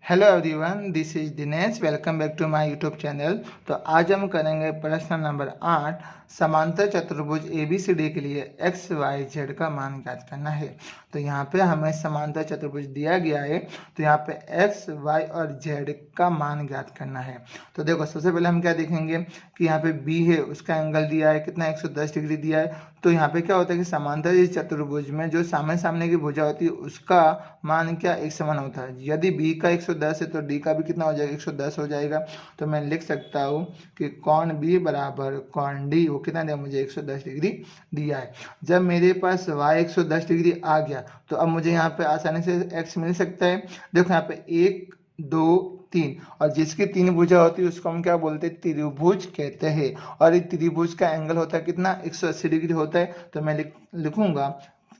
Hello everyone, this is Dinesh. Welcome back to my YouTube channel. तो आज हम करेंगे प्रश्न नंबर 8। समांतर चतुर्भुज ABCD के लिए एक्स वाई जेड का मान ज्ञात करना है। तो यहाँ पे हमें समांतर चतुर्भुज दिया गया है, तो यहाँ पे एक्स वाई और जेड का मान ज्ञात करना है। तो देखो, सबसे पहले हम क्या देखेंगे कि यहाँ पे बी है, उसका एंगल दिया है कितना, 110 डिग्री दिया है। तो यहाँ पे क्या होता है कि समांतर इस चतुर्भुज में जो सामने सामने की भुजा होती है उसका मान क्या एक समान होता है। यदि बी का 110 है तो डी का भी कितना हो जाएगा, 110 हो जाएगा। तो मैं लिख सकता हूँ कि कॉन बी बराबर कॉन डी, वो कितना दिया मुझे, 110 डिग्री दिया है। जब मेरे पास y 110 डिग्री आ गया तो अब मुझे यहाँ पे आसानी से x मिल सकता है। देखो यहाँ पे 1 2 3, और जिसकी 3 भुजा होती है उसको हम क्या बोलते हैं, त्रिभुज कहते हैं। और इस त्रिभुज का एंगल होता है कितना, 180 डिग्री होता है। तो मैं लिखूंगा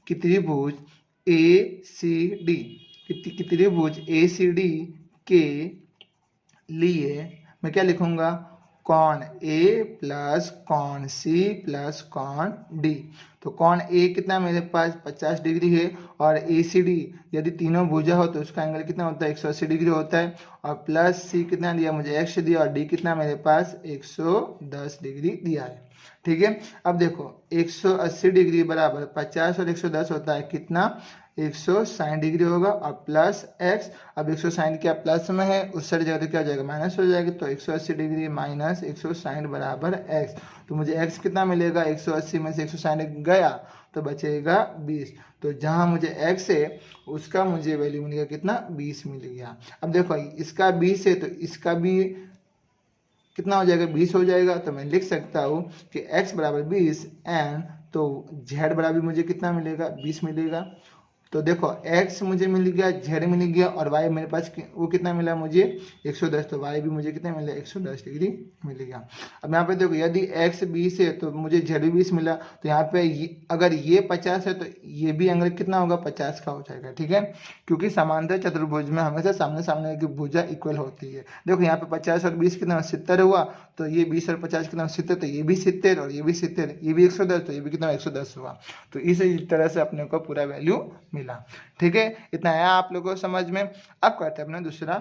कि त्रिभुज ACD, त्रिभुज ACD के लिए मैं क्या लिखूंगा, कॉन A प्लस कॉन C प्लस कॉन D। तो कॉन A कितना मेरे पास 50 डिग्री है, और ACD यदि तीनों भुजा हो तो उसका एंगल कितना होता है, 180 डिग्री होता है। और प्लस C कितना दिया मुझे, x दिया, और D कितना मेरे पास 110 डिग्री दिया है। ठीक है, अब देखो 180 डिग्री बराबर 50 और 110 होता है कितना, 160 डिग्री होगा, और प्लस x। अब 160 क्या प्लस में है, उस साइड जगह तो क्या हो जाएगा, माइनस हो जाएगा। तो 180 डिग्री माइनस 160 बराबर x। तो मुझे x कितना मिलेगा, 180 में से 160 गया तो बचेगा 20। तो जहां मुझे x है उसका मुझे वैल्यू मिल गया कितना, 20 मिल गया। अब देखो इसका 20 है तो इसका भी कितना हो जाएगा, 20 हो जाएगा। तो मैं लिख सकता हूँ कि x बराबर 20 एंड तो z बराबर मुझे कितना मिलेगा, 20 मिलेगा। तो देखो x मुझे मिल गया, z मिल गया, और y मेरे पास वो कितना मिला मुझे, 110। तो y भी मुझे कितना मिला, 110 डिग्री मिल गया। अब यहाँ पे देखो यदि x 20 है तो मुझे z भी 20 मिला। तो यहाँ पे अगर ये 50 है तो ये भी एंगल कितना होगा, 50 का हो जाएगा। ठीक है, क्योंकि समांतर चतुर्भुज में हमेशा सामने सामने की भुजा इक्वल होती है। देखो यहाँ पे 50 और 20 कितना 70 हुआ, तो ये 20 और 50 कितना 70, तो ये भी 70 और ये भी 70, ये भी 110, तो ये भी कितना 110 हुआ। तो इस तरह से अपने को पूरा वैल्यू मिला। ठीक है, इतना आया आप लोगों को समझ में। अब करते हैं अपना दूसरा।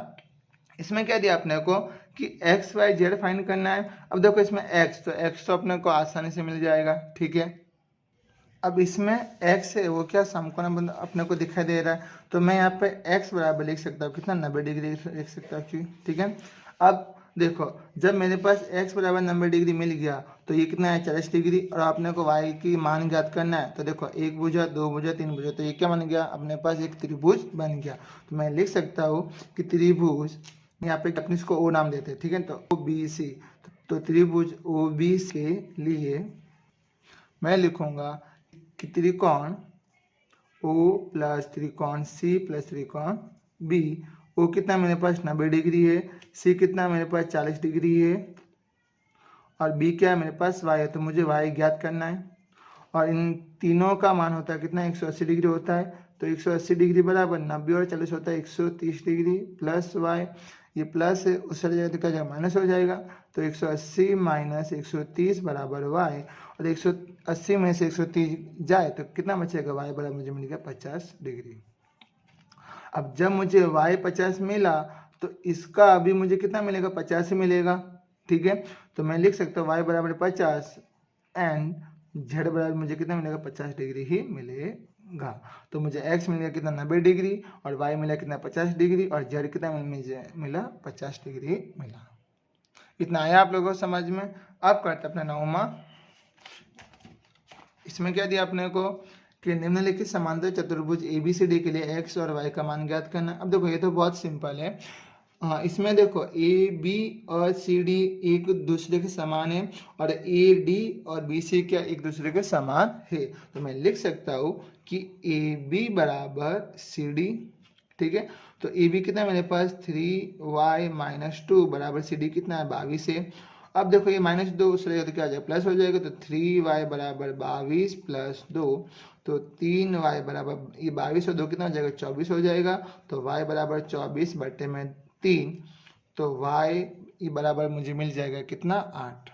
इसमें क्या दिया अपने को कि एक्स वाई जेड फाइंड करना है। अब देखो इसमें एक्स तो अपने को आसानी से मिल जाएगा। ठीक है, अब इसमें x है वो क्या समकोण अपने को दिखाई दे रहा है। तो मैं यहाँ पे x बराबर लिख सकता हूँ कितना, 90 डिग्री लिख सकता हूँ। ठीक है, अब देखो जब मेरे पास x बराबर 90 डिग्री मिल गया तो ये कितना है, 40 डिग्री। और आपने को y की मान ज्ञात करना है। तो देखो एक भुजा, दो भुजा, तीन भुजा, तो ये क्या बन गया, अपने पास एक त्रिभुज बन गया। तो मैं लिख सकता हूँ कि त्रिभुज, यहाँ पे अपने इसको ओ नाम देते हैं। ठीक है, तो OBC, तो त्रिभुज OBC के लिए मैं लिखूंगा कि त्रिकोण O प्लस त्रिकोण C प्लस त्रिकोण B, O कितना मेरे पास 90 डिग्री है, C कितना मेरे पास 40 डिग्री है, और B क्या है मेरे पास Y है। तो मुझे Y ज्ञात करना है, और इन तीनों का मान होता है कितना, 180 डिग्री होता है। तो 180 डिग्री बराबर 90 और 40 होता है 130 डिग्री प्लस y, ये प्लस है उस साइड जाएगा तो क्या जाएगा, माइनस हो जाएगा। तो 180 माइनस 130 बराबर y, और 180 में से 130 जाए तो कितना बचेगा, y बराबर मुझे मिल गया 50 डिग्री। अब जब मुझे y 50 मिला तो इसका अभी मुझे कितना मिलेगा, 50 ही मिलेगा। ठीक है, तो मैं लिख सकता हूँ y बराबर 50 एंड z बराबर मुझे कितना मिलेगा, 50 डिग्री ही मिलेगा। तो मुझे x मिल गया कितना, 90 डिग्री, और y मिला कितना, 50 डिग्री, और z कितना मुझे मिला, 50 डिग्री मिला। इतना आया आप लोगों को समझ में। अब करते अपना 9वां। इसमें क्या दिया अपने को कि निम्नलिखित समांतर चतुर्भुज ABCD के लिए x और y का मान ज्ञात करना। अब देखो ये तो बहुत सिंपल है। इसमें देखो AB और CD एक दूसरे के समान है, और AD और BC क्या एक दूसरे के समान है। तो मैं लिख सकता हूँ कि AB बराबर CD। ठीक है, तो AB कितना मेरे पास 3y माइनस 2 बराबर CD कितना है, 22 है। अब देखो ये -2 उस रहेगा तो क्या आ जाएगा, प्लस हो जाएगा। तो 3y बराबर 22 प्लस 2, तो 3y बराबर ये 22 और 2 कितना हो जाएगा, 24 हो जाएगा। तो y बराबर 24 बटे में 3, तो y ये बराबर मुझे मिल जाएगा कितना, 8।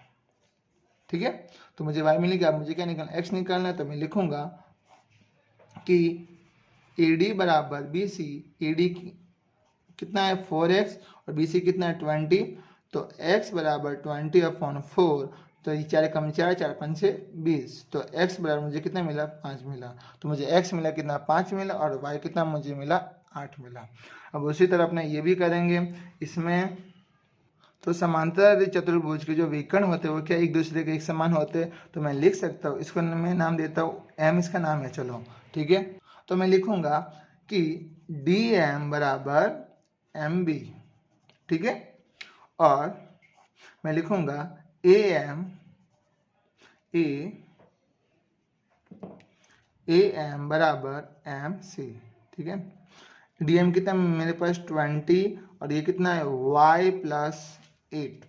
ठीक है, तो मुझे y मिल गया। मुझे क्या निकालना, x निकालना है। तो मैं लिखूंगा कि AD बराबर BC, AD कितना है 4x और BC कितना है 20, तो x बराबर 20/4, तो ये 4 कम 4, 4 5 से 20, तो x बराबर मुझे कितना मिला 5 मिला। तो मुझे x मिला कितना 5 मिला और y कितना मुझे मिला 8 मिला। अब उसी तरह अपने ये भी करेंगे इसमें। तो समांतर चतुर्भुज के जो विकर्ण होते हैं वो क्या एक दूसरे के एक समान होते हैं, तो मैं लिख सकता हूँ इसको, मैं नाम देता हूँ m, इसका नाम है, चलो ठीक है। तो मैं लिखूंगा कि DM बराबर MB, ठीक है, और मैं लिखूंगा AM बराबर MC, ठीक है। DM कितना मेरे पास 20 और ये कितना है y प्लस 8,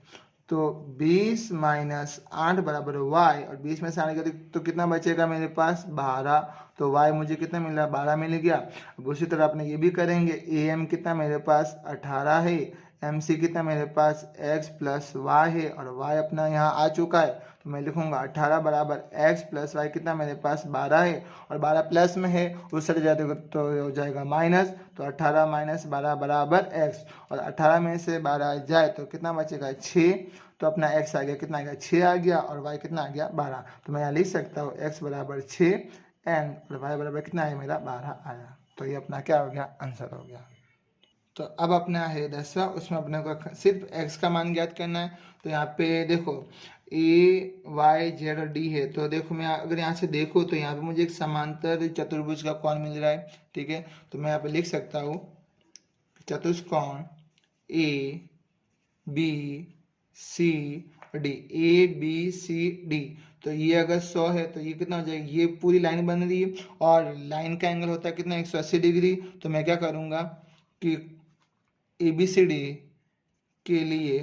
तो 20 माइनस 8 बराबर y, और 20 में से 8 गया तो कितना बचेगा मेरे पास 12, तो y मुझे कितना मिला 12 मिल गया। अब उसी तरह अपने ये भी करेंगे, AM कितना मेरे पास 18 है, MC कितना मेरे पास x प्लस y है और y अपना यहाँ आ चुका है, तो मैं लिखूंगा 18 बराबर x प्लस y कितना मेरे पास 12 है, और 12 प्लस में है उस साइड जाते तो हो जाएगा माइनस, तो 18 माइनस 12 बराबर x, और 18 में से 12 जाए तो कितना बचेगा 6, तो अपना x आ गया कितना आ गया 6 आ गया, और y कितना आ गया 12, तो मैं यहाँ लिख सकता हूँ x बराबर 6 एंड और y बराबर कितना आया मेरा 12 आया। तो ये अपना क्या हो गया आंसर हो गया। तो अब अपना है 10वां, उसमें अपने को सिर्फ x का मान ज्ञात करना है। तो यहाँ पे देखो A Y Z और D है, तो देखो मैं अगर यहाँ से देखो तो यहाँ पे मुझे एक समांतर चतुर्भुज का कोण मिल रहा है, ठीक है। तो मैं यहाँ पे लिख सकता हूँ चतुष्कोण ABC और D, ABCD, तो ये अगर 100 है तो ये कितना हो जाएगा, ये पूरी लाइन बन रही है और लाइन का एंगल होता है कितना 180 डिग्री। तो मैं क्या करूँगा कि ABCD के लिए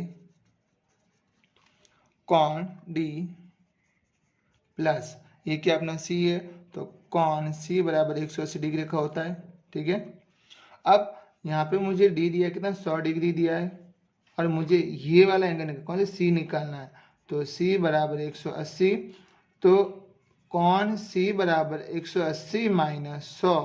कोण D प्लस ये क्या अपना C है, तो कोण C बराबर 180 डिग्री का होता है, ठीक है। अब यहाँ पे मुझे D दिया कितना 100 डिग्री दिया है, और मुझे ये वाला एंगल कौन से C निकालना है, तो C बराबर 180, तो कोण C बराबर 180 माइनस 100,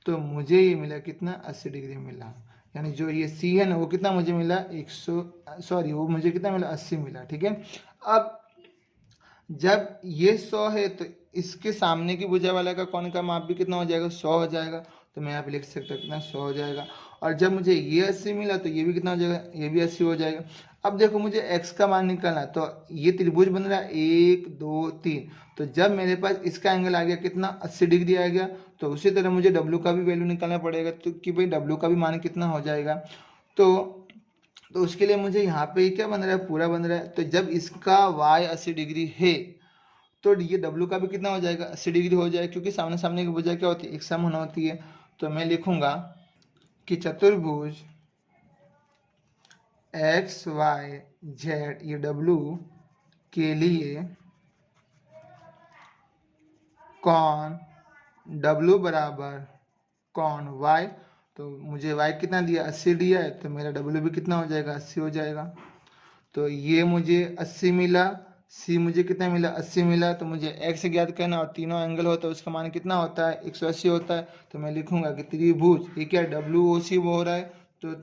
तो मुझे ये मिला कितना 80 डिग्री मिला, यानी जो ये C है ना वो कितना मुझे मिला वो मुझे कितना मिला 80 मिला, ठीक है। अब जब ये 100 है तो इसके सामने की भुजा वाला का कोण का माप भी कितना हो जाएगा 100 हो जाएगा, तो मैं यहाँ पे लिख सकता हूँ कितना 100 हो जाएगा। और जब मुझे ये 80 मिला तो ये भी कितना हो जाएगा, ये भी 80 हो जाएगा। अब देखो मुझे x का मान निकालना है, तो ये त्रिभुज बन रहा है 1 2 3, तो जब मेरे पास इसका एंगल आ गया कितना 80 डिग्री आ गया, तो उसी तरह मुझे w का भी वैल्यू निकालना पड़ेगा, तो कि भाई w का भी मान कितना हो जाएगा। तो उसके लिए मुझे यहाँ पे क्या बन रहा है पूरा बन रहा है, तो जब इसका y 80 डिग्री है तो ये W का भी कितना हो जाएगा 80 डिग्री हो जाएगा, क्योंकि सामने सामने की भुजा क्या होती है एक सम होना होती है। तो मैं लिखूंगा कि चतुर्भुज XYZ ये W के लिए कोण W बराबर कोण Y, तो मुझे Y कितना दिया 80 दिया है, तो मेरा W भी कितना हो जाएगा 80 हो जाएगा। तो ये मुझे 80 मिला, C मुझे कितना मिला 80 मिला, तो मुझे x ज्ञात करना और तीनों एंगल होता है उसका मान कितना होता है 180 होता है। तो मैं लिखूंगा कि त्रिभुज ये क्या WOC वो हो रहा है, तो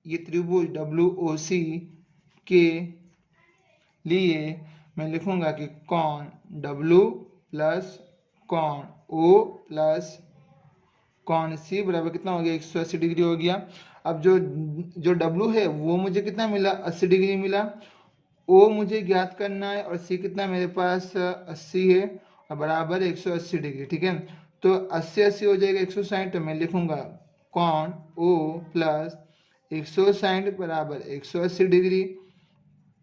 ये त्रिभुज WOC के लिए मैं लिखूंगा कि कोण W प्लस कोण O प्लस कोण C बराबर कितना हो गया 180 डिग्री हो गया। अब जो W है वो मुझे कितना मिला 80 डिग्री मिला, O मुझे ज्ञात करना है और C कितना मेरे पास 80 है और बराबर 180 डिग्री, ठीक है। तो 80 80 हो जाएगा 160, तो मैं लिखूंगा कोण O प्लस 160 बराबर 180 डिग्री,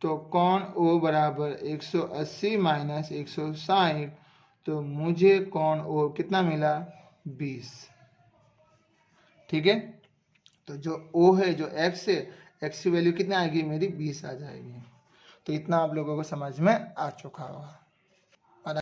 तो कोण O बराबर 180 माइनस 160, तो मुझे कोण O कितना मिला 20, ठीक है। तो जो O है जो x है x की वैल्यू कितना आएगी मेरी 20 आ जाएगी। तो इतना आप लोगों को समझ में आ चुका होगा।